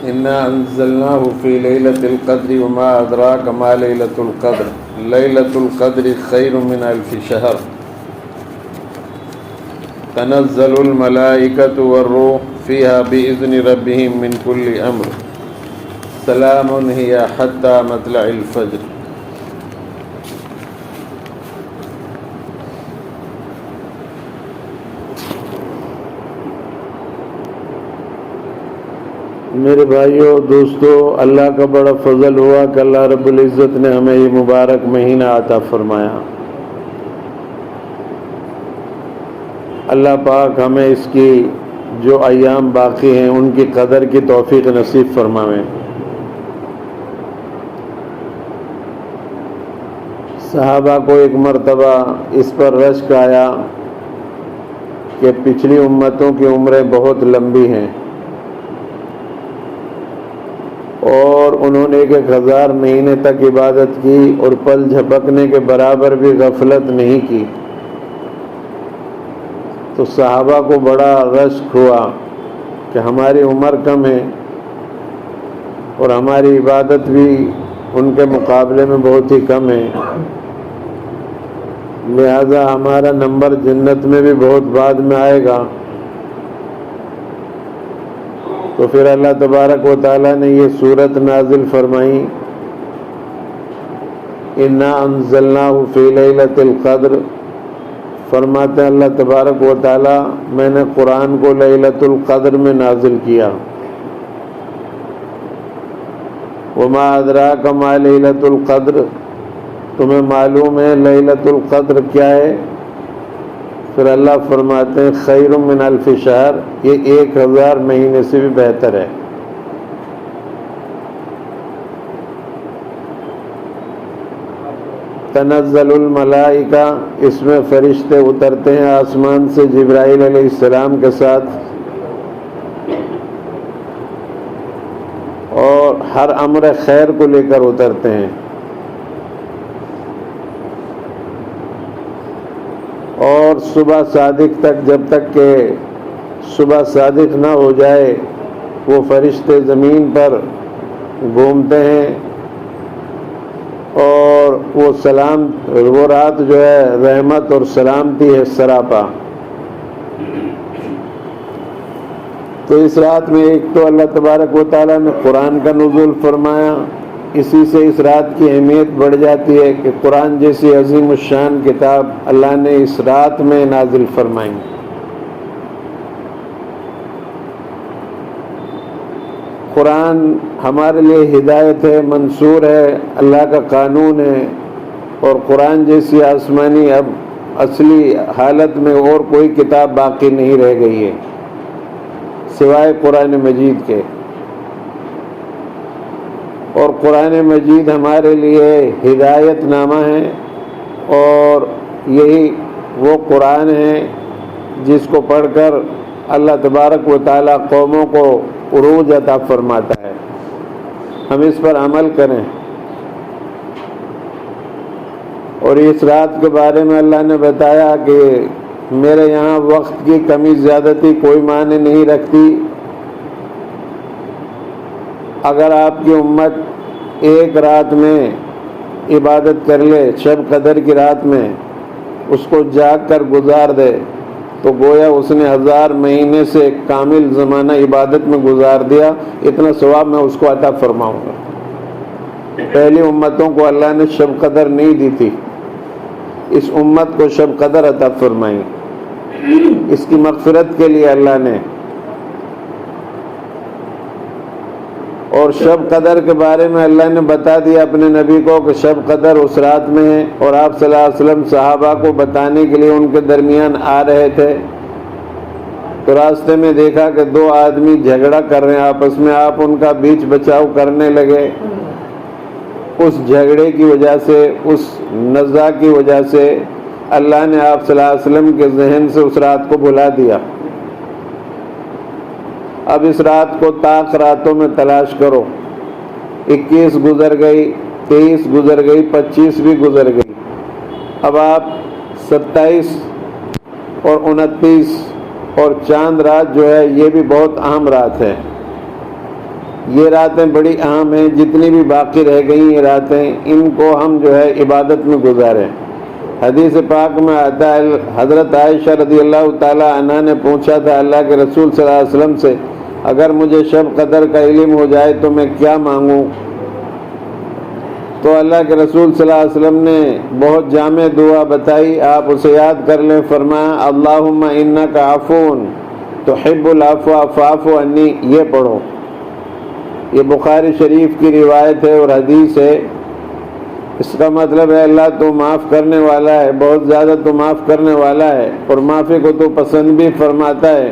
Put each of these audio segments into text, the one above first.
إنا أنزلناه في ليلة القدر وما أدراك ما ليلة القدر ليلة القدر خير من ألف شهر تنزل الملائكة والروح فيها بإذن ربهم من كل أمر سلام هي حتى مطلع الفجر. میرے بھائیوں دوستو، اللہ کا بڑا فضل ہوا کہ اللہ رب العزت نے ہمیں یہ مبارک مہینہ عطا فرمایا۔ اللہ پاک ہمیں اس کی جو ایام باقی ہیں ان کی قدر کی توفیق نصیب فرمائیں۔ صحابہ کو ایک مرتبہ اس پر رشک آیا کہ پچھلی امتوں کی عمریں بہت لمبی ہیں اور انہوں نے 1000 مہینے تک عبادت کی اور پل جھپکنے کے برابر بھی غفلت نہیں کی۔ تو صحابہ کو بڑا رشک ہوا کہ ہماری عمر کم ہے اور ہماری عبادت بھی ان کے مقابلے میں بہت ہی کم ہے، لہذا ہمارا نمبر جنت میں بھی بہت بعد میں آئے گا۔ تو پھر اللہ تبارک و تعالیٰ نے یہ سورت نازل فرمائی، انا انزلناہ فی لیلۃ القدر۔ فرماتے ہیں اللہ تبارک و تعالیٰ، میں نے قرآن کو لیلۃ القدر میں نازل کیا۔ وما ادراک ما لیلۃ القدر، تمہیں معلوم ہے لیلۃ القدر کیا ہے؟ پھر اللہ فرماتے ہیں خیر من الف شہر، یہ 1000 مہینے سے بھی بہتر ہے۔ تنزل الملائکہ، اس میں فرشتے اترتے ہیں آسمان سے جبرائیل علیہ السلام کے ساتھ، اور ہر امر خیر کو لے کر اترتے ہیں۔ اور صبح صادق تک، جب تک کہ صبح صادق نہ ہو جائے، وہ فرشتے زمین پر گھومتے ہیں، اور وہ رات جو ہے رحمت اور سلامتی ہے سراپا۔ تو اس رات میں ایک تو اللہ تبارک و تعالیٰ نے قرآن کا نزول فرمایا، اسی سے اس رات کی اہمیت بڑھ جاتی ہے کہ قرآن جیسی عظیم الشان کتاب اللہ نے اس رات میں نازل فرمائی۔ قرآن ہمارے لیے ہدایت ہے، منصور ہے، اللہ کا قانون ہے، اور قرآن جیسی آسمانی اب اصلی حالت میں اور کوئی کتاب باقی نہیں رہ گئی ہے سوائے قرآن مجید کے۔ اور قرآن مجید ہمارے لیے ہدایت نامہ ہے، اور یہی وہ قرآن ہے جس کو پڑھ کر اللہ تبارک و تعالیٰ قوموں کو عروج عطا فرماتا ہے۔ ہم اس پر عمل کریں۔ اور اس رات کے بارے میں اللہ نے بتایا کہ میرے یہاں وقت کی کمی زیادتی کوئی معنی نہیں رکھتی۔ اگر آپ کی امت ایک رات میں عبادت کر لے، شب قدر کی رات میں اس کو جاگ کر گزار دے، تو گویا اس نے 1000 مہینے سے کامل زمانہ عبادت میں گزار دیا، اتنا ثواب میں اس کو عطا فرماؤں گا۔ پہلی امتوں کو اللہ نے شب قدر نہیں دی تھی، اس امت کو شب قدر عطا فرمائی، اس کی مغفرت کے لیے اللہ نے۔ اور شب قدر کے بارے میں اللہ نے بتا دیا اپنے نبی کو کہ شب قدر اس رات میں ہے، اور آپ صلی اللہ علیہ وسلم صحابہ کو بتانے کے لیے ان کے درمیان آ رہے تھے، تو راستے میں دیکھا کہ 2 آدمی جھگڑا کر رہے ہیں آپس میں، آپ ان کا بیچ بچاؤ کرنے لگے۔ اس جھگڑے کی وجہ سے، اس نزاع کی وجہ سے اللہ نے آپ صلی اللہ علیہ وسلم کے ذہن سے اس رات کو بھلا دیا۔ اب اس رات کو طاق راتوں میں تلاش کرو۔ 21 گزر گئی، 23 گزر گئی، 25 بھی گزر گئی، اب آپ 27 اور 29 اور چاند رات جو ہے یہ بھی بہت اہم رات ہے۔ یہ راتیں بڑی اہم ہیں، جتنی بھی باقی رہ گئی یہ راتیں ان کو ہم جو ہے عبادت میں گزاریں۔ حدیث پاک میں آتا ہے، حضرت عائشہ رضی اللہ تعالیٰ عنہا نے پوچھا تھا اللہ کے رسول صلی اللہ علیہ وسلم سے، اگر مجھے شب قدر کا علم ہو جائے تو میں کیا مانگوں؟ تو اللہ کے رسول صلی اللہ علیہ وسلم نے بہت جامع دعا بتائی، آپ اسے یاد کر لیں۔ فرمایا اللہم انک عفو تحب العفو فاعف عنی، یہ پڑھو۔ یہ بخاری شریف کی روایت ہے اور حدیث ہے۔ اس کا مطلب ہے اللہ تو معاف کرنے والا ہے، بہت زیادہ تو معاف کرنے والا ہے، اور معافی کو تو پسند بھی فرماتا ہے،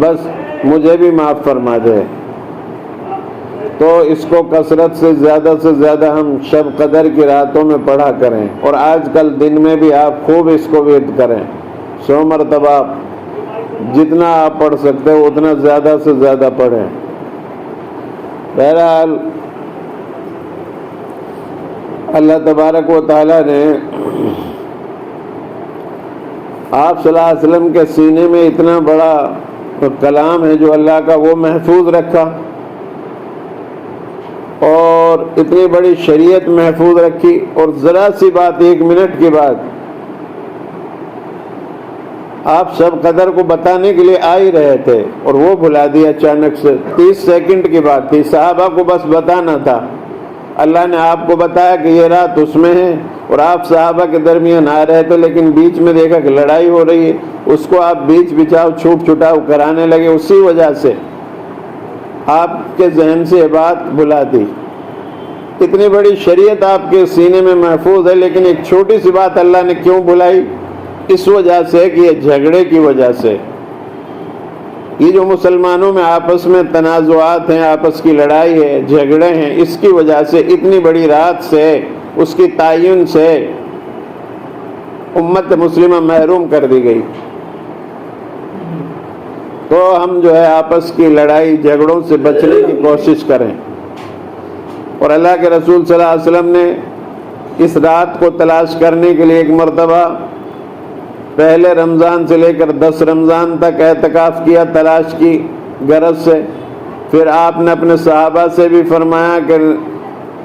بس مجھے بھی معاف فرما دے۔ تو اس کو کثرت سے زیادہ ہم شب قدر کی راتوں میں پڑھا کریں، اور آج کل دن میں بھی آپ خوب اس کو ورد کریں، 100 مرتبہ جتنا آپ پڑھ سکتے ہو اتنا زیادہ سے زیادہ پڑھیں۔ بہرحال اللہ تبارک و تعالیٰ نے آپ صلی اللہ علیہ وسلم کے سینے میں اتنا بڑا کلام ہے جو اللہ کا، وہ محفوظ رکھا، اور اتنی بڑی شریعت محفوظ رکھی، اور ذرا سی بات 1 منٹ کی بات آپ شب قدر کو بتانے کے لیے آ ہی رہے تھے اور وہ بھلا دیا اچانک سے، 30 سیکنڈ کی بات تھی، صحابہ کو بس بتانا تھا، اللہ نے آپ کو بتایا کہ یہ رات اس میں ہے، اور آپ صحابہ کے درمیان آ رہے تھے، لیکن بیچ میں دیکھا کہ لڑائی ہو رہی ہے، اس کو آپ بیچ بچاؤ چھوٹ چھٹاؤ کرانے لگے، اسی وجہ سے آپ کے ذہن سے یہ بات بھلا دی۔ اتنی بڑی شریعت آپ کے سینے میں محفوظ ہے، لیکن ایک چھوٹی سی بات اللہ نے کیوں بھلائی؟ اس وجہ سے کہ یہ جھگڑے کی وجہ سے، یہ جو مسلمانوں میں آپس میں تنازعات ہیں، آپس کی لڑائی ہے، جھگڑے ہیں، اس کی وجہ سے اتنی بڑی رات سے، اس کی تعین سے امت مسلمہ محروم کر دی گئی۔ تو ہم جو ہے آپس کی لڑائی جھگڑوں سے بچنے کی کوشش کریں، اور اللہ کے رسول صلی اللہ علیہ وسلم نے اس رات کو تلاش کرنے کے لیے ایک مرتبہ پہلے رمضان سے لے کر 10 رمضان تک اعتکاف کیا، تلاش کی غرض سے۔ پھر آپ نے اپنے صحابہ سے بھی فرمایا کہ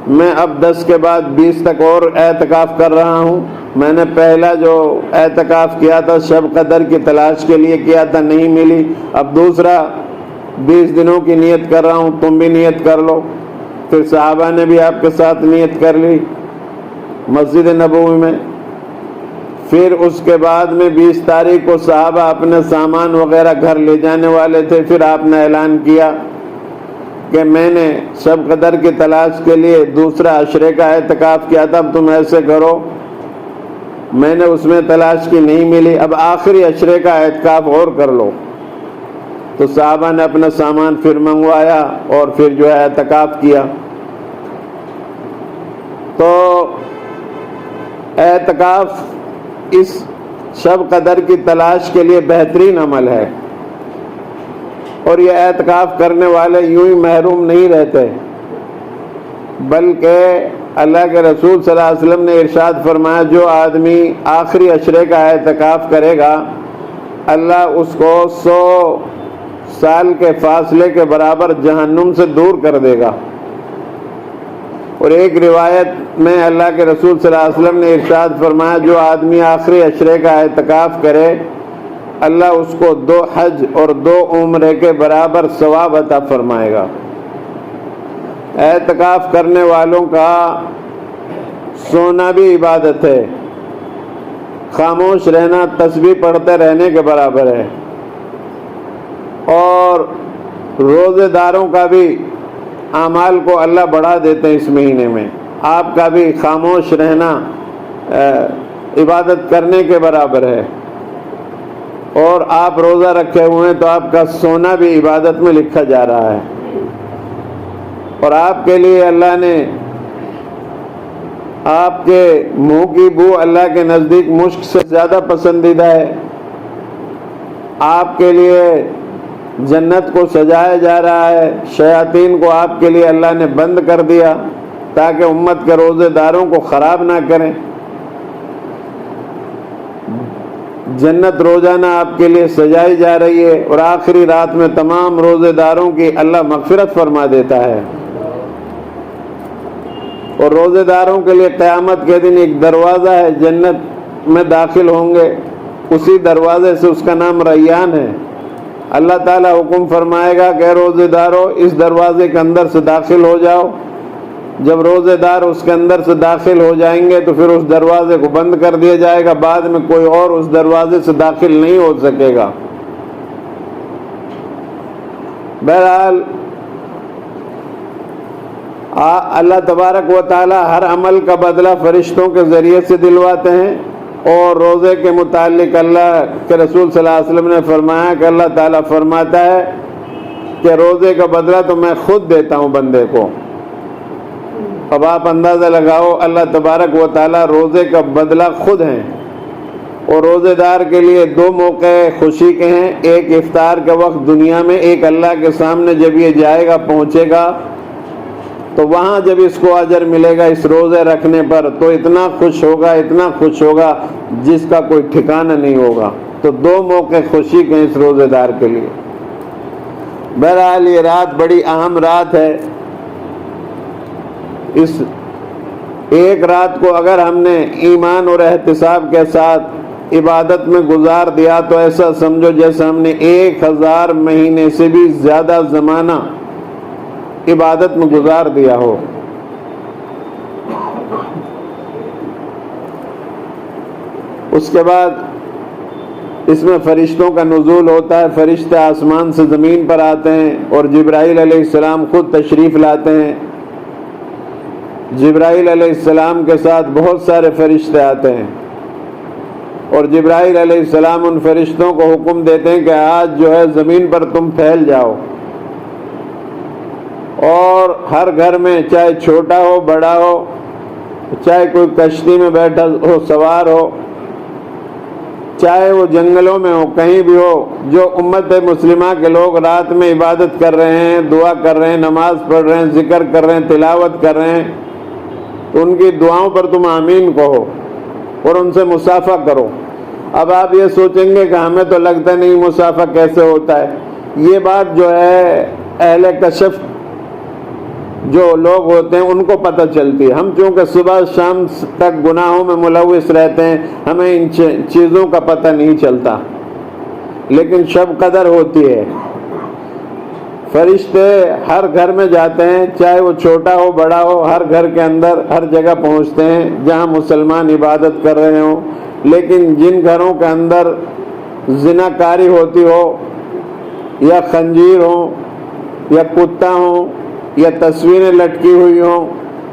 میں اب 10 کے بعد 20 تک اور اعتکاف کر رہا ہوں، میں نے پہلا جو اعتکاف کیا تھا شب قدر کی تلاش کے لیے کیا تھا، نہیں ملی، اب دوسرا 20 دنوں کی نیت کر رہا ہوں، تم بھی نیت کر لو۔ پھر صحابہ نے بھی آپ کے ساتھ نیت کر لی مسجد نبوی میں۔ پھر اس کے بعد میں 20 تاریخ کو صحابہ اپنے سامان وغیرہ گھر لے جانے والے تھے، پھر آپ نے اعلان کیا کہ میں نے شب قدر کی تلاش کے لیے دوسرا عشرے کا اعتکاف کیا تھا، اب تم ایسے کرو، میں نے اس میں تلاش کی نہیں ملی، اب آخری عشرے کا اعتکاف اور کر لو۔ تو صحابہ نے اپنا سامان پھر منگوایا اور پھر جو ہے اعتکاف کیا۔ تو اعتکاف اس شب قدر کی تلاش کے لیے بہترین عمل ہے، اور یہ اعتکاف کرنے والے یوں ہی محروم نہیں رہتے، بلکہ اللہ کے رسول صلی اللہ علیہ وسلم نے ارشاد فرمایا جو آدمی آخری عشرے کا اعتکاف کرے گا اللہ اس کو 100 سال کے فاصلے کے برابر جہنم سے دور کر دے گا۔ اور ایک روایت میں اللہ کے رسول صلی اللہ علیہ وسلم نے ارشاد فرمایا جو آدمی آخری عشرے کا اعتکاف کرے اللہ اس کو 2 حج اور 2 عمرے کے برابر ثواب عطا فرمائے گا۔ اعتکاف کرنے والوں کا سونا بھی عبادت ہے، خاموش رہنا تسبیح پڑھتے رہنے کے برابر ہے، اور روزے داروں کا بھی اعمال کو اللہ بڑھا دیتے ہیں اس مہینے میں، آپ کا بھی خاموش رہنا عبادت کرنے کے برابر ہے، اور آپ روزہ رکھے ہوئے ہیں تو آپ کا سونا بھی عبادت میں لکھا جا رہا ہے، اور آپ کے لیے اللہ نے آپ کے منہ کی بو اللہ کے نزدیک مشک سے زیادہ پسندیدہ ہے، آپ کے لیے جنت کو سجایا جا رہا ہے، شیاطین کو آپ کے لیے اللہ نے بند کر دیا تاکہ امت کے روزے داروں کو خراب نہ کریں۔ جنت روزانہ آپ کے لیے سجائی جا رہی ہے، اور آخری رات میں تمام روزے داروں کی اللہ مغفرت فرما دیتا ہے۔ اور روزے داروں کے لیے قیامت کے دن ایک دروازہ ہے، جنت میں داخل ہوں گے، اسی دروازے سے، اس کا نام ریان ہے۔ اللہ تعالیٰ حکم فرمائے گا کہ روزے دارو اس دروازے کے اندر سے داخل ہو جاؤ۔ جب روزے دار اس کے اندر سے داخل ہو جائیں گے تو پھر اس دروازے کو بند کر دیا جائے گا، بعد میں کوئی اور اس دروازے سے داخل نہیں ہو سکے گا۔ بہرحال اللہ تبارک و تعالی ہر عمل کا بدلہ فرشتوں کے ذریعے سے دلواتے ہیں، اور روزے کے متعلق اللہ کے رسول صلی اللہ علیہ وسلم نے فرمایا کہ اللہ تعالیٰ فرماتا ہے کہ روزے کا بدلہ تو میں خود دیتا ہوں بندے کو۔ اب آپ اندازہ لگاؤ، اللہ تبارک و تعالیٰ روزے کا بدلہ خود ہیں، اور روزے دار کے لیے دو موقع خوشی کے ہیں، ایک افطار کے وقت دنیا میں، ایک اللہ کے سامنے جب یہ جائے گا، پہنچے گا، تو وہاں جب اس کو اجر ملے گا اس روزے رکھنے پر، تو اتنا خوش ہوگا جس کا کوئی ٹھکانہ نہیں ہوگا۔ تو دو موقع خوشی کے ہیں اس روزے دار کے لیے۔ بہرحال یہ رات بڑی اہم رات ہے۔ اس ایک رات کو اگر ہم نے ایمان اور احتساب کے ساتھ عبادت میں گزار دیا تو ایسا سمجھو جیسے ہم نے 1000 مہینے سے بھی زیادہ زمانہ عبادت میں گزار دیا ہو۔ اس کے بعد اس میں فرشتوں کا نزول ہوتا ہے، فرشتے آسمان سے زمین پر آتے ہیں، اور جبرائیل علیہ السلام خود تشریف لاتے ہیں۔ جبرائیل علیہ السلام کے ساتھ بہت سارے فرشتے آتے ہیں، اور جبرائیل علیہ السلام ان فرشتوں کو حکم دیتے ہیں کہ آج جو ہے زمین پر تم پھیل جاؤ، اور ہر گھر میں چاہے چھوٹا ہو بڑا ہو، چاہے کوئی کشتی میں بیٹھا ہو سوار ہو، چاہے وہ جنگلوں میں ہو، کہیں بھی ہو، جو امت مسلمہ کے لوگ رات میں عبادت کر رہے ہیں، دعا کر رہے ہیں، نماز پڑھ رہے ہیں، ذکر کر رہے ہیں، تلاوت کر رہے ہیں، تو ان کی دعاؤں پر تم آمین کہو اور ان سے مصافحہ کرو۔ اب آپ یہ سوچیں گے کہ ہمیں تو لگتا نہیں مصافحہ کیسے ہوتا ہے۔ یہ بات جو ہے اہل کشف جو لوگ ہوتے ہیں ان کو پتہ چلتی ہے۔ ہم چونکہ صبح شام تک گناہوں میں ملوث رہتے ہیں، ہمیں ان چیزوں کا پتہ نہیں چلتا، لیکن شب قدر ہوتی ہے۔ فرشتے ہر گھر میں جاتے ہیں، چاہے وہ چھوٹا ہو بڑا ہو، ہر گھر کے اندر ہر جگہ پہنچتے ہیں جہاں مسلمان عبادت کر رہے ہوں۔ لیکن جن گھروں کے اندر زنا کاری ہوتی ہو، یا خنجیر ہو، یا کتا ہو، یا تصویریں لٹکی ہوئی ہوں،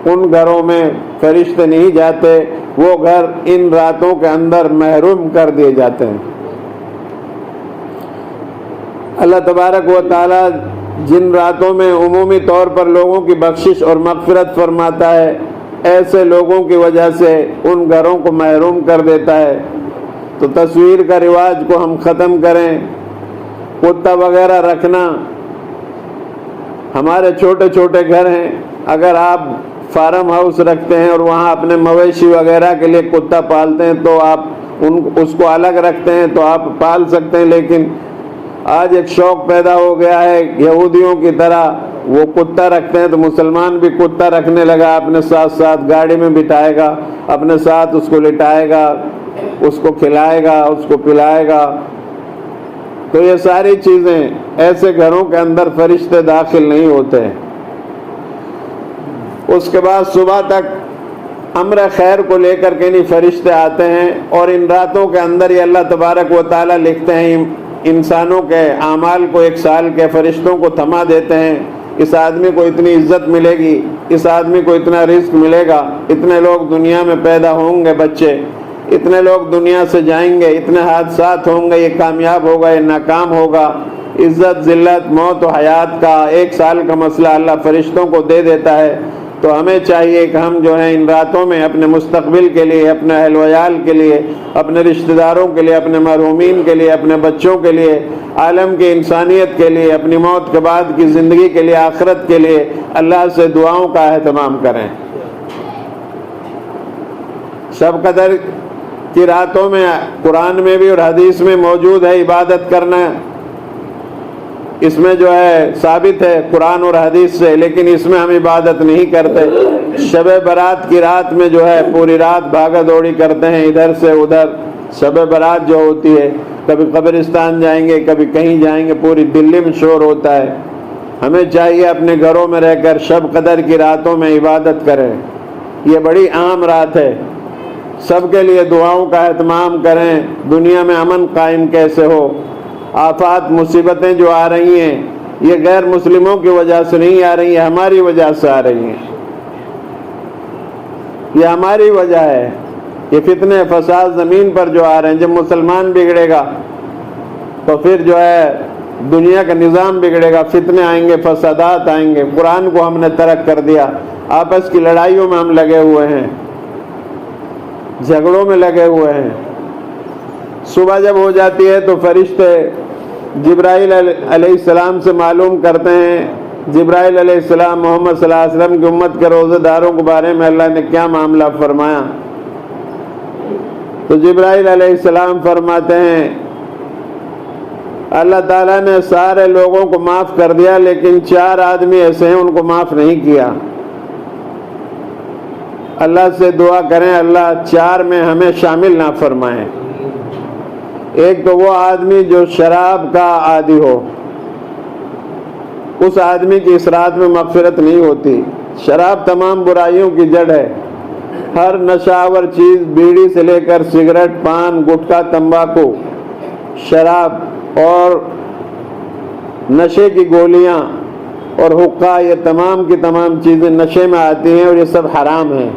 ان گھروں میں فرشتے نہیں جاتے، وہ گھر ان راتوں کے اندر محروم کر دیے جاتے ہیں۔ اللہ تبارک و تعالی جن راتوں میں عمومی طور پر لوگوں کی بخشش اور مغفرت فرماتا ہے، ایسے لوگوں کی وجہ سے ان گھروں کو محروم کر دیتا ہے۔ تو تصویر کا رواج کو ہم ختم کریں، کتا وغیرہ رکھنا، ہمارے چھوٹے چھوٹے گھر ہیں، اگر آپ فارم ہاؤس رکھتے ہیں اور وہاں اپنے مویشی وغیرہ کے لیے کتا پالتے ہیں تو آپ اس کو الگ رکھتے ہیں تو آپ پال سکتے ہیں، لیکن آج ایک شوق پیدا ہو گیا ہے یہودیوں کی طرح، وہ کتا رکھتے ہیں تو مسلمان بھی کتا رکھنے لگا، اپنے ساتھ ساتھ گاڑی میں بٹھائے گا، اپنے ساتھ اس کو لٹائے گا، اس کو کھلائے گا، اس کو پلائے گا۔ تو یہ ساری چیزیں ایسے گھروں کے اندر فرشتے داخل نہیں ہوتے۔ اس کے بعد صبح تک امر خیر کو لے کر کے نہیں فرشتے آتے ہیں، اور ان راتوں کے اندر یہ اللہ تبارک و تعالیٰ لکھتے ہیں انسانوں کے اعمال کو، 1 سال کے فرشتوں کو تھما دیتے ہیں۔ اس آدمی کو اتنی عزت ملے گی، اس آدمی کو اتنا رزق ملے گا، اتنے لوگ دنیا میں پیدا ہوں گے بچے، اتنے لوگ دنیا سے جائیں گے، اتنے حادثات ہوں گے، یہ کامیاب ہوگا، یہ ناکام ہوگا۔ عزت ذلت موت و حیات کا 1 سال کا مسئلہ اللہ فرشتوں کو دے دیتا ہے۔ تو ہمیں چاہیے کہ ہم جو ہیں ان راتوں میں اپنے مستقبل کے لیے، اپنے اہل ویال کے لیے، اپنے رشتہ داروں کے لیے، اپنے مرحومین کے لیے، اپنے بچوں کے لیے، عالم کی انسانیت کے لیے، اپنی موت کے بعد کی زندگی کے لیے، آخرت کے لیے اللہ سے دعاؤں کا اہتمام کریں۔ شب قدر کی راتوں میں قرآن میں بھی اور حدیث میں موجود ہے عبادت کرنا، اس میں جو ہے ثابت ہے قرآن اور حدیث سے، لیکن اس میں ہم عبادت نہیں کرتے۔ شب برات کی رات میں جو ہے پوری رات بھاگا دوڑی کرتے ہیں ادھر سے ادھر۔ شب برات جو ہوتی ہے کبھی قبرستان جائیں گے کبھی کہیں جائیں گے، پوری دلی میں شور ہوتا ہے۔ ہمیں چاہیے اپنے گھروں میں رہ کر شب قدر کی راتوں میں عبادت کریں، یہ بڑی اہم رات ہے، سب کے لیے دعاؤں کا اہتمام کریں۔ دنیا میں امن قائم کیسے ہو، آفات مصیبتیں جو آ رہی ہیں یہ غیر مسلموں کی وجہ سے نہیں آ رہی ہیں، ہماری وجہ سے آ رہی ہیں، یہ ہماری وجہ ہے۔ یہ فتنے فساد زمین پر جو آ رہے ہیں، جب مسلمان بگڑے گا تو پھر جو ہے دنیا کا نظام بگڑے گا، فتنے آئیں گے، فسادات آئیں گے۔ قرآن کو ہم نے ترک کر دیا، آپس کی لڑائیوں میں ہم لگے ہوئے ہیں، جھگڑوں میں لگے ہوئے ہیں۔ صبح جب ہو جاتی ہے تو فرشتے جبرائیل علیہ السلام سے معلوم کرتے ہیں، جبرائیل علیہ السلام محمد صلی اللہ علیہ وسلم کی امت کے روزہ داروں کے بارے میں اللہ نے کیا معاملہ فرمایا؟ تو جبرائیل علیہ السلام فرماتے ہیں اللہ تعالیٰ نے سارے لوگوں کو معاف کر دیا، لیکن 4 آدمی ایسے ہیں ان کو معاف نہیں کیا۔ اللہ سے دعا کریں اللہ 4 میں ہمیں شامل نہ فرمائیں۔ ایک تو وہ آدمی جو شراب کا عادی ہو، اس آدمی کی اس رات میں مغفرت نہیں ہوتی۔ شراب تمام برائیوں کی جڑ ہے، ہر نشہ آور چیز، بیڑی سے لے کر سگریٹ، پان، گٹکا، تمباکو، شراب اور نشے کی گولیاں اور حقہ، یہ تمام کی تمام چیزیں نشے میں آتی ہیں اور یہ سب حرام ہیں۔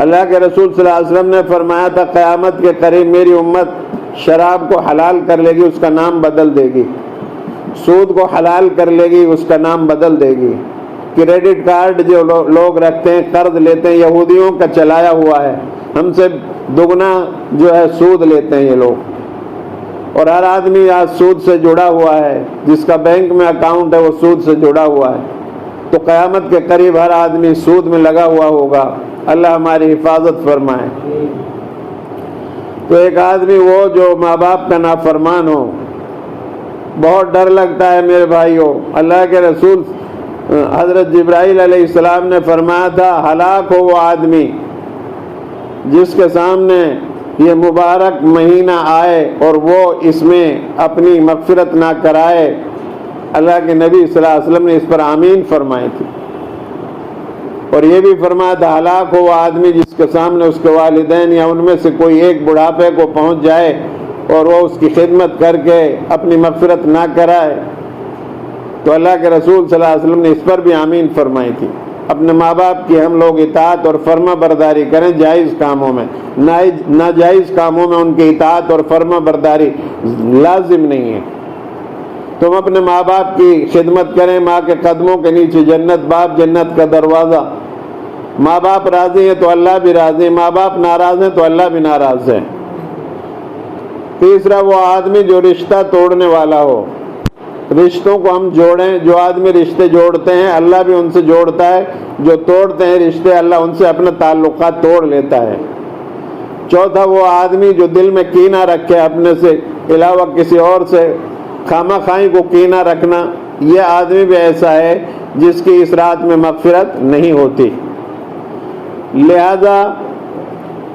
اللہ کے رسول صلی اللہ علیہ وسلم نے فرمایا تھا قیامت کے قریب میری امت شراب کو حلال کر لے گی، اس کا نام بدل دے گی، سود کو حلال کر لے گی، اس کا نام بدل دے گی۔ کریڈٹ کارڈ جو لوگ رکھتے ہیں، قرض لیتے ہیں، یہودیوں کا چلایا ہوا ہے، ہم سے دگنا جو ہے سود لیتے ہیں یہ لوگ، اور ہر آدمی آج سود سے جڑا ہوا ہے، جس کا بینک میں اکاؤنٹ ہے وہ سود سے جڑا ہوا ہے۔ تو قیامت کے قریب ہر آدمی سود میں لگا ہوا ہوگا، اللہ ہماری حفاظت فرمائے۔ تو ایک آدمی وہ جو ماں باپ کا نافرمان ہو، بہت ڈر لگتا ہے میرے بھائیوں۔ اللہ کے رسول حضرت جبرائیل علیہ السلام نے فرمایا تھا ہلاک ہو وہ آدمی جس کے سامنے یہ مبارک مہینہ آئے اور وہ اس میں اپنی مغفرت نہ کرائے۔ اللہ کے نبی صلی اللہ علیہ وسلم نے اس پر آمین فرمائی تھی، اور یہ بھی فرمایا تھا ہلاک ہو وہ آدمی جس کے سامنے اس کے والدین یا ان میں سے کوئی ایک بڑھاپے کو پہنچ جائے اور وہ اس کی خدمت کر کے اپنی مغفرت نہ کرائے۔ تو اللہ کے رسول صلی اللہ علیہ وسلم نے اس پر بھی آمین فرمائی تھی۔ اپنے ماں باپ کی ہم لوگ اطاعت اور فرما برداری کریں جائز کاموں میں، ناجائز کاموں میں ان کی اطاعت اور فرما برداری لازم نہیں ہے۔ تم اپنے ماں باپ کی خدمت کریں، ماں کے قدموں کے نیچے جنت، باپ جنت کا دروازہ۔ ماں باپ راضی ہیں تو اللہ بھی راضی ہے، ماں باپ ناراض ہیں تو اللہ بھی ناراض ہے۔ تیسرا وہ آدمی جو رشتہ توڑنے والا ہو، رشتوں کو ہم جوڑیں۔ جو آدمی رشتے جوڑتے ہیں اللہ بھی ان سے جوڑتا ہے، جو توڑتے ہیں رشتے اللہ ان سے اپنا تعلقات توڑ لیتا ہے۔ چوتھا وہ آدمی جو دل میں کینہ رکھے، اپنے سے علاوہ کسی اور سے خامہ خواہی کو کینہ رکھنا، یہ آدمی بھی ایسا ہے جس کی اس رات میں مغفرت نہیں ہوتی۔ لہذا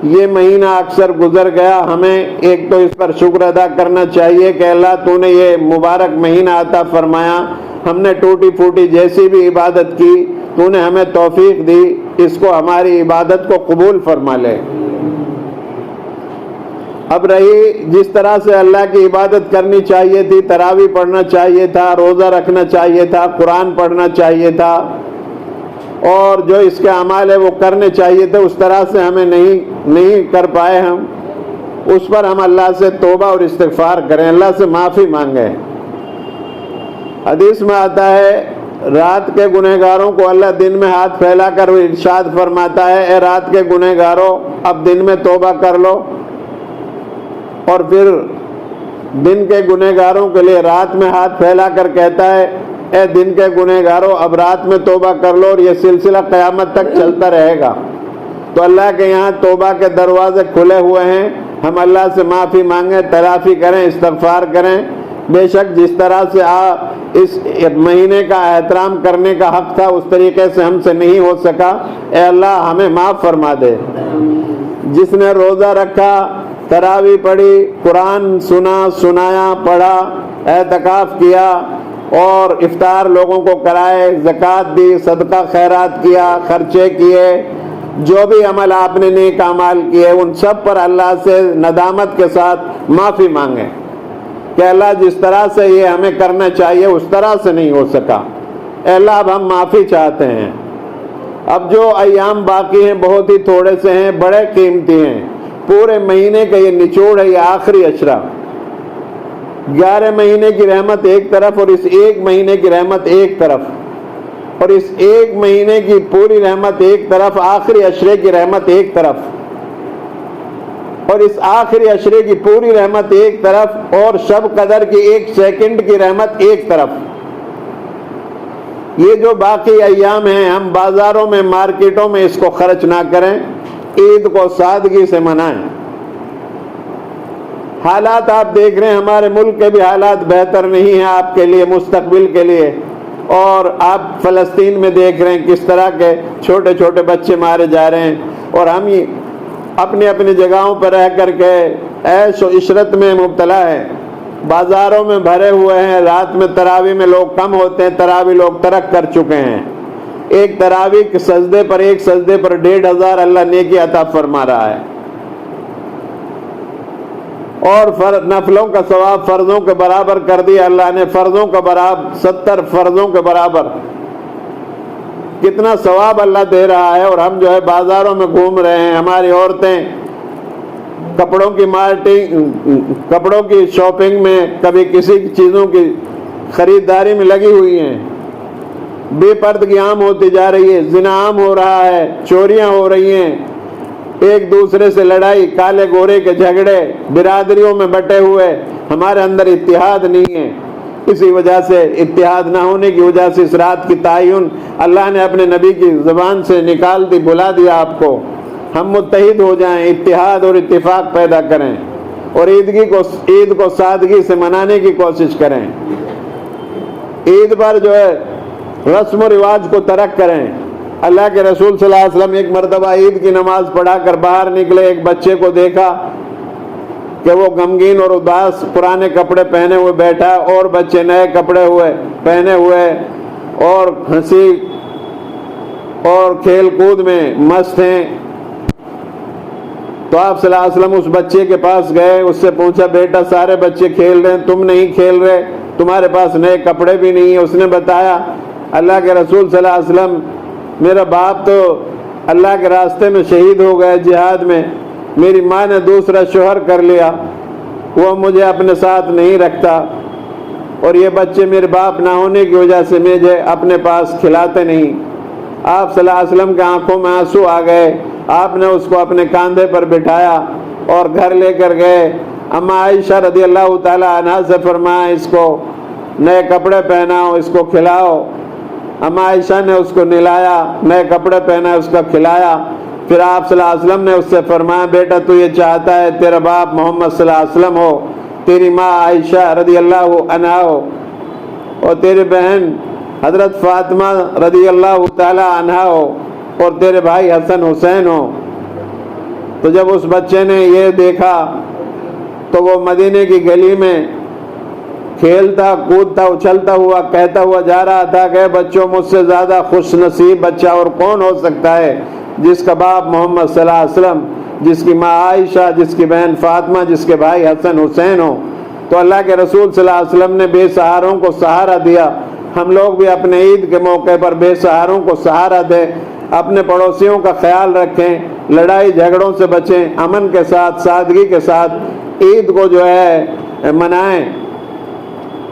یہ مہینہ اکثر گزر گیا، ہمیں ایک تو اس پر شکر ادا کرنا چاہیے کہ اللہ تو نے یہ مبارک مہینہ عطا فرمایا، ہم نے ٹوٹی پھوٹی جیسی بھی عبادت کی تو نے ہمیں توفیق دی، اس کو ہماری عبادت کو قبول فرما لے۔ اب رہی جس طرح سے اللہ کی عبادت کرنی چاہیے تھی، تراویح پڑھنا چاہیے تھا، روزہ رکھنا چاہیے تھا، قرآن پڑھنا چاہیے تھا، اور جو اس کے اعمال ہے وہ کرنے چاہیے تھے، اس طرح سے ہمیں نہیں کر پائے ہم، اس پر ہم اللہ سے توبہ اور استغفار کریں، اللہ سے معافی مانگیں۔ حدیث میں آتا ہے رات کے گنہگاروں کو اللہ دن میں ہاتھ پھیلا کر ارشاد فرماتا ہے اے رات کے گنہگاروں اب دن میں توبہ کر لو، اور پھر دن کے گنہگاروں کے لیے رات میں ہاتھ پھیلا کر کہتا ہے اے دن کے گنہگاروں اب رات میں توبہ کر لو، اور یہ سلسلہ قیامت تک چلتا رہے گا۔ تو اللہ کے یہاں توبہ کے دروازے کھلے ہوئے ہیں، ہم اللہ سے معافی مانگیں، تلافی کریں، استغفار کریں۔ بے شک جس طرح سے اس مہینے کا احترام کرنے کا حق تھا اس طریقے سے ہم سے نہیں ہو سکا، اے اللہ ہمیں معاف فرما دے۔ جس نے روزہ رکھا، تراویح پڑھی، قرآن سنا، سنایا، پڑھا، اعتکاف کیا اور افطار لوگوں کو کرائے، زکوٰۃ دی، صدقہ خیرات کیا، خرچے کیے، جو بھی عمل آپ نے نیک اعمال کیے ان سب پر اللہ سے ندامت کے ساتھ معافی مانگیں کہ اللہ جس طرح سے یہ ہمیں کرنا چاہیے اس طرح سے نہیں ہو سکا، اے اللہ اب ہم معافی چاہتے ہیں۔ اب جو ایام باقی ہیں بہت ہی تھوڑے سے ہیں، بڑے قیمتی ہیں، پورے مہینے کا یہ نچوڑ ہے، یہ آخری اشرا۔ 11 مہینے کی رحمت ایک طرف اور اس ایک مہینے کی رحمت ایک طرف، اور اس ایک مہینے کی پوری رحمت ایک طرف، آخری اشرے کی رحمت ایک طرف، اور اس آخری اشرے کی پوری رحمت ایک طرف، اور شب قدر کی 1 سیکنڈ کی رحمت ایک طرف۔ یہ جو باقی ایام ہیں ہم بازاروں میں، مارکیٹوں میں اس کو خرچ نہ کریں، عید کو سادگی سے منائیں۔ حالات آپ دیکھ رہے ہیں، ہمارے ملک کے بھی حالات بہتر نہیں ہیں آپ کے لیے، مستقبل کے لیے، اور آپ فلسطین میں دیکھ رہے ہیں کس طرح کے چھوٹے چھوٹے بچے مارے جا رہے ہیں، اور ہم اپنی اپنی جگہوں پر رہ کر کے عیش و عشرت میں مبتلا ہے، بازاروں میں بھرے ہوئے ہیں، رات میں تراویح میں لوگ کم ہوتے ہیں، تراویح لوگ ترک کر چکے ہیں۔ ایک تراویح کے سجدے پر 1,500 اللہ نیکی عطا فرما رہا ہے، اور نفلوں کا ثواب فرضوں کے برابر کر دیا اللہ نے، فرضوں کا برابر 70 فرضوں کے برابر، کتنا ثواب اللہ دے رہا ہے، اور ہم جو ہے بازاروں میں گھوم رہے ہیں، ہماری عورتیں کپڑوں کی شاپنگ میں، کبھی کسی چیزوں کی خریداری میں لگی ہوئی ہیں، بے پردگی عام ہوتی جا رہی ہے، زنا عام ہو رہا ہے، چوریاں ہو رہی ہیں، ایک دوسرے سے لڑائی، کالے گورے کے جھگڑے، برادریوں میں بٹے ہوئے، ہمارے اندر اتحاد نہیں ہے۔ اسی وجہ سے، اتحاد نہ ہونے کی وجہ سے اس رات کی تعین اللہ نے اپنے نبی کی زبان سے نکال دی، بلا دیا آپ کو۔ ہم متحد ہو جائیں، اتحاد اور اتفاق پیدا کریں، اور عید کو سادگی سے منانے کی کوشش کریں۔ عید پر جو ہے رسم و رواج کو ترک کریں۔ اللہ کے رسول صلی اللہ علیہ وسلم ایک مرتبہ عید کی نماز پڑھا کر باہر نکلے، ایک بچے کو دیکھا کہ وہ غمگین اور اداس پرانے کپڑے پہنے ہوئے بیٹھا، اور بچے نئے کپڑے پہنے ہوئے اور ہنسی اور کھیل کود میں مست ہیں۔ تو آپ صلی اللہ علیہ وسلم اس بچے کے پاس گئے، اس سے پوچھا، بیٹا سارے بچے کھیل رہے ہیں، تم نہیں کھیل رہے، تمہارے پاس نئے کپڑے بھی نہیں ہیں۔ اس نے بتایا، اللہ کے رسول صلی اللہ علیہ وسلم، میرا باپ تو اللہ کے راستے میں شہید ہو گئے جہاد میں، میری ماں نے دوسرا شوہر کر لیا، وہ مجھے اپنے ساتھ نہیں رکھتا، اور یہ بچے میرے باپ نہ ہونے کی وجہ سے مجھے اپنے پاس کھلاتے نہیں۔ آپ صلی اللہ علیہ وسلم کے آنکھوں میں آنسو آ گئے، آپ نے اس کو اپنے کاندھے پر بٹھایا اور گھر لے کر گئے۔ اما عائشہ رضی اللہ تعالی عنہا سے فرمایا، اس کو نئے کپڑے پہناؤ، اس کو کھلاؤ۔ اما عائشہ نے اس کو نہلایا، نئے کپڑے پہنا، اس کا کھلایا۔ پھر آپ صلی اللہ علیہ وسلم نے اس سے فرمایا، بیٹا تو یہ چاہتا ہے تیرا باپ محمد صلی اللہ علیہ وسلم ہو، تیری ماں عائشہ رضی اللہ عنہا ہو، اور تیری بہن حضرت فاطمہ رضی اللہ تعالی عنہا ہو، اور تیرے بھائی حسن حسین ہو۔ تو جب اس بچے نے یہ دیکھا تو وہ مدینے کی گلی میں کھیلتا کودتا اچھلتا ہوا کہتا ہوا جا رہا تھا کہ بچوں، مجھ سے زیادہ خوش نصیب بچہ اور کون ہو سکتا ہے جس کا باپ محمد صلی اللہ علیہ وسلم، جس کی ماں عائشہ، جس کی بہن فاطمہ، جس کے بھائی حسن حسین ہو۔ تو اللہ کے رسول صلی اللہ علیہ وسلم نے بے سہاروں کو سہارا دیا۔ ہم لوگ بھی اپنے عید کے موقع پر بے سہاروں کو سہارا دیں، اپنے پڑوسیوں کا خیال رکھیں، لڑائی جھگڑوں سے بچیں، امن کے ساتھ، سادگی کے ساتھ عید کو جو ہے منائیں،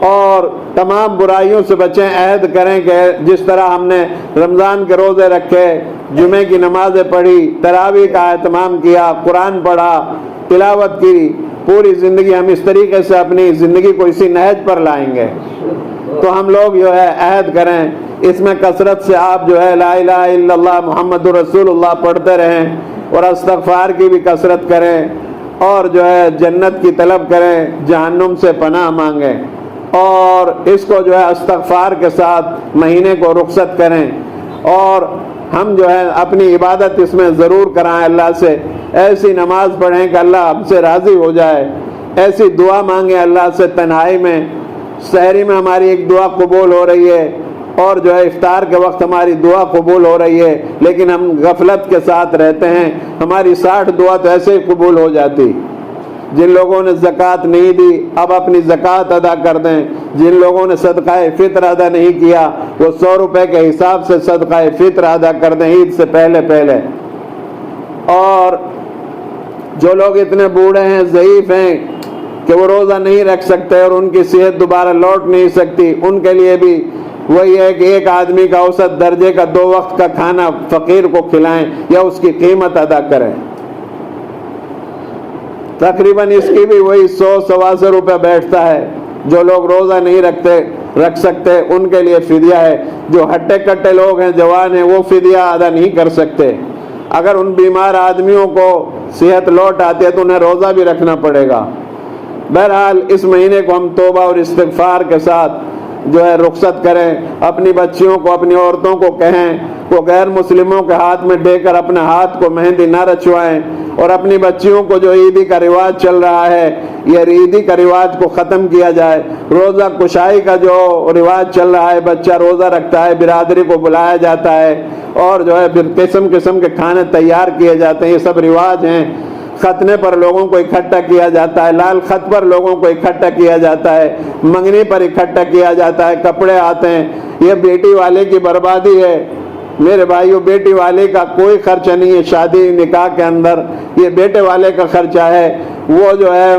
اور تمام برائیوں سے بچیں۔ عہد کریں کہ جس طرح ہم نے رمضان کے روزے رکھے، جمعے کی نمازیں پڑھی، تراویح کا اہتمام کیا، قرآن پڑھا، تلاوت کی، پوری زندگی ہم اس طریقے سے اپنی زندگی کو اسی نہج پر لائیں گے۔ تو ہم لوگ جو ہے عہد کریں، اس میں کثرت سے آپ جو ہے لا الہ الا اللہ محمد رسول اللہ پڑھتے رہیں، اور استغفار کی بھی کثرت کریں اور جو ہے جنت کی طلب کریں، جہنم سے پناہ مانگیں اور اس کو جو ہے استغفار کے ساتھ مہینے کو رخصت کریں اور ہم جو ہے اپنی عبادت اس میں ضرور کرائیں اللہ سے، ایسی نماز پڑھیں کہ اللہ ہم سے راضی ہو جائے، ایسی دعا مانگیں اللہ سے تنہائی میں، سحری میں ہماری ایک دعا قبول ہو رہی ہے اور جو ہے افطار کے وقت ہماری دعا قبول ہو رہی ہے، لیکن ہم غفلت کے ساتھ رہتے ہیں، ہماری 60 دعا تو ایسے ہی قبول ہو جاتی۔ جن لوگوں نے زکوٰۃ نہیں دی اب اپنی زکوٰۃ ادا کر دیں، جن لوگوں نے صدقہ فطر ادا نہیں کیا وہ 100 روپے کے حساب سے صدقہ فطر ادا کر دیں عید سے پہلے۔ اور جو لوگ اتنے بوڑھے ہیں، ضعیف ہیں کہ وہ روزہ نہیں رکھ سکتے اور ان کی صحت دوبارہ لوٹ نہیں سکتی، ان کے لیے بھی وہی ہے کہ ایک آدمی کا اوسط درجے کا 2 وقت کا کھانا فقیر کو کھلائیں یا اس کی قیمت ادا کریں۔ تقریباً اس کی بھی وہی 100-125 روپے بیٹھتا ہے۔ جو لوگ روزہ نہیں رکھ سکتے ان کے لیے فدیہ ہے۔ جو ہٹے کٹے لوگ ہیں، جوان ہیں، وہ فدیہ ادا نہیں کر سکتے۔ اگر ان بیمار آدمیوں کو صحت لوٹ آتی ہے تو انہیں روزہ بھی رکھنا پڑے گا۔ بہرحال اس مہینے کو ہم توبہ اور استغفار کے ساتھ جو ہے رخصت کریں، اپنی بچیوں کو، اپنی عورتوں کو کہیں وہ غیر مسلموں کے ہاتھ میں دے کر اپنے ہاتھ کو مہندی نہ رچوائیں، اور اپنی بچیوں کو جو عیدی کا رواج چل رہا ہے یہ عیدی کا رواج کو ختم کیا جائے۔ روزہ کشائی کا جو رواج چل رہا ہے، بچہ روزہ رکھتا ہے، برادری کو بلایا جاتا ہے اور جو ہے قسم قسم کے کھانے تیار کیے جاتے ہیں، یہ سب رواج ہیں۔ ختنے پر لوگوں کو اکٹھا کیا جاتا ہے، لال خط پر لوگوں کو اکٹھا کیا جاتا ہے، منگنی پر اکٹھا کیا جاتا ہے، کپڑے آتے ہیں، یہ بیٹی والے کی بربادی ہے۔ میرے بھائیو، بیٹی والے کا کوئی خرچہ نہیں ہے شادی نکاح کے اندر، یہ بیٹے والے کا خرچہ ہے۔ وہ جو ہے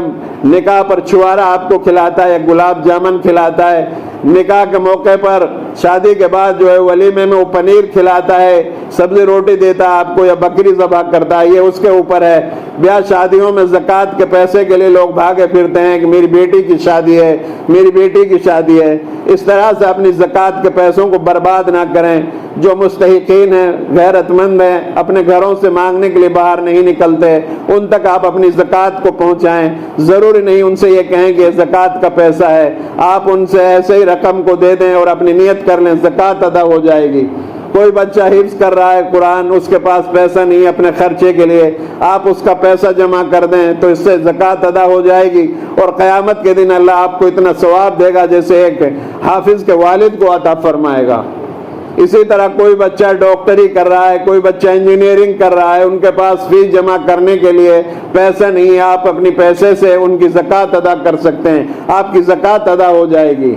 نکاح پر چھوارا آپ کو کھلاتا ہے، گلاب جامن کھلاتا ہے، نکاح کے موقع پر شادی کے بعد جو ہے ولیمے میں وہ پنیر کھلاتا ہے، سبزی روٹی دیتا ہے آپ کو یا بکری ذبح کرتا ہے، یہ اس کے اوپر ہے۔ بیاہ شادیوں میں زکوٰۃ کے پیسے کے لیے لوگ بھاگے پھرتے ہیں کہ میری بیٹی کی شادی ہے، میری بیٹی کی شادی ہے۔ اس طرح سے اپنی زکوٰۃ کے پیسوں کو برباد نہ کریں۔ جو مستحقین ہیں، غیرت مند ہیں، اپنے گھروں سے مانگنے کے لیے باہر نہیں نکلتے، ان تک آپ اپنی زکوٰۃ کو پہنچائیں۔ ضروری نہیں ان سے یہ کہیں کہ یہ زکوٰۃ کا پیسہ ہے، آپ ان سے ایسے ہی رقم کو دے دیں اور اپنی نیت کر لیں، زکوٰۃ ادا ہو جائے گی۔ کوئی بچہ حفظ کر رہا ہے قرآن، اس کے پاس پیسہ نہیں ہے اپنے خرچے کے لیے، آپ اس کا پیسہ جمع کر دیں تو اس سے زکوٰۃ ادا ہو جائے گی، اور قیامت کے دن اللہ آپ کو اتنا ثواب دے گا جیسے ایک حافظ کے والد کو عطا فرمائے گا۔ اسی طرح کوئی بچہ ڈاکٹری کر رہا ہے، کوئی بچہ انجینئرنگ کر رہا ہے، ان کے پاس فیس جمع کرنے کے لیے پیسہ نہیں ہے، آپ اپنی پیسے سے ان کی زکوٰۃ ادا کر سکتے ہیں، آپ کی زکوٰۃ ادا ہو جائے گی۔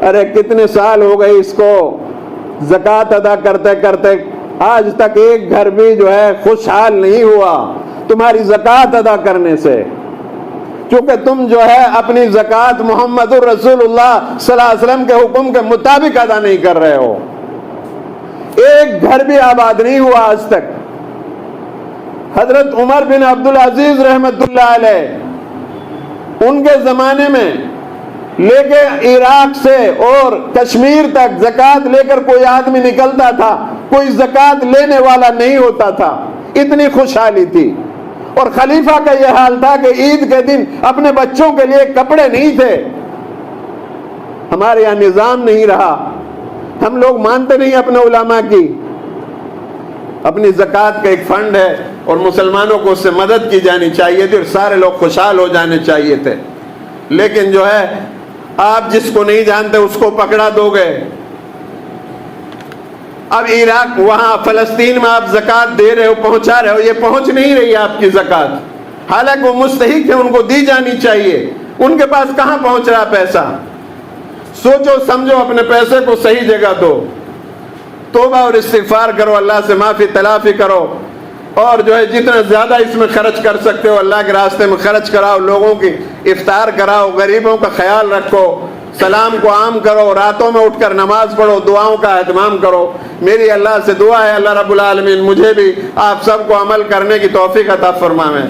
ارے کتنے سال ہو گئے اس کو زکوٰۃ ادا کرتے کرتے، آج تک ایک گھر بھی جو ہے خوشحال نہیں ہوا تمہاری زکوٰۃ ادا کرنے سے، کیونکہ تم جو ہے اپنی زکوٰۃ محمد الرسول اللہ صلی اللہ علیہ وسلم کے حکم کے مطابق ادا نہیں کر رہے ہو۔ ایک گھر بھی آباد نہیں ہوا آج تک۔ حضرت عمر بن عبدالعزیز رحمت اللہ علیہ، ان کے زمانے میں لے کے عراق سے اور کشمیر تک زکوٰۃ لے کر کوئی آدمی نکلتا تھا، کوئی زکوٰۃ لینے والا نہیں ہوتا تھا، اتنی خوشحالی تھی۔ اور خلیفہ کا یہ حال تھا کہ عید کے دن اپنے بچوں کے لیے کپڑے نہیں تھے۔ ہمارے یہاں نظام نہیں رہا، ہم لوگ مانتے نہیں اپنے علماء کی۔ اپنی زکوٰۃ کا ایک فنڈ ہے اور مسلمانوں کو اس سے مدد کی جانی چاہیے تھی اور سارے لوگ خوشحال ہو جانے چاہیے تھے، لیکن جو ہے آپ جس کو نہیں جانتے اس کو پکڑا دو گے۔ اب عراق، وہاں فلسطین میں آپ زکوٰۃ دے رہے ہو، پہنچا رہے ہو، یہ پہنچ نہیں رہی آپ کی زکوٰۃ، حالانکہ وہ مستحق ہیں، ان کو دی جانی چاہیے، ان کے پاس کہاں پہنچ رہا پیسہ؟ سوچو سمجھو، اپنے پیسے کو صحیح جگہ دو، توبہ اور استغفار کرو، اللہ سے معافی تلافی کرو، اور جو ہے جتنا زیادہ اس میں خرچ کر سکتے ہو اللہ کے راستے میں خرچ کراؤ، لوگوں کی افطار کراؤ، غریبوں کا خیال رکھو، سلام کو عام کرو، راتوں میں اٹھ کر نماز پڑھو، دعاؤں کا اہتمام کرو۔ میری اللہ سے دعا ہے اللہ رب العالمین مجھے بھی آپ سب کو عمل کرنے کی توفیق عطا فرمائے۔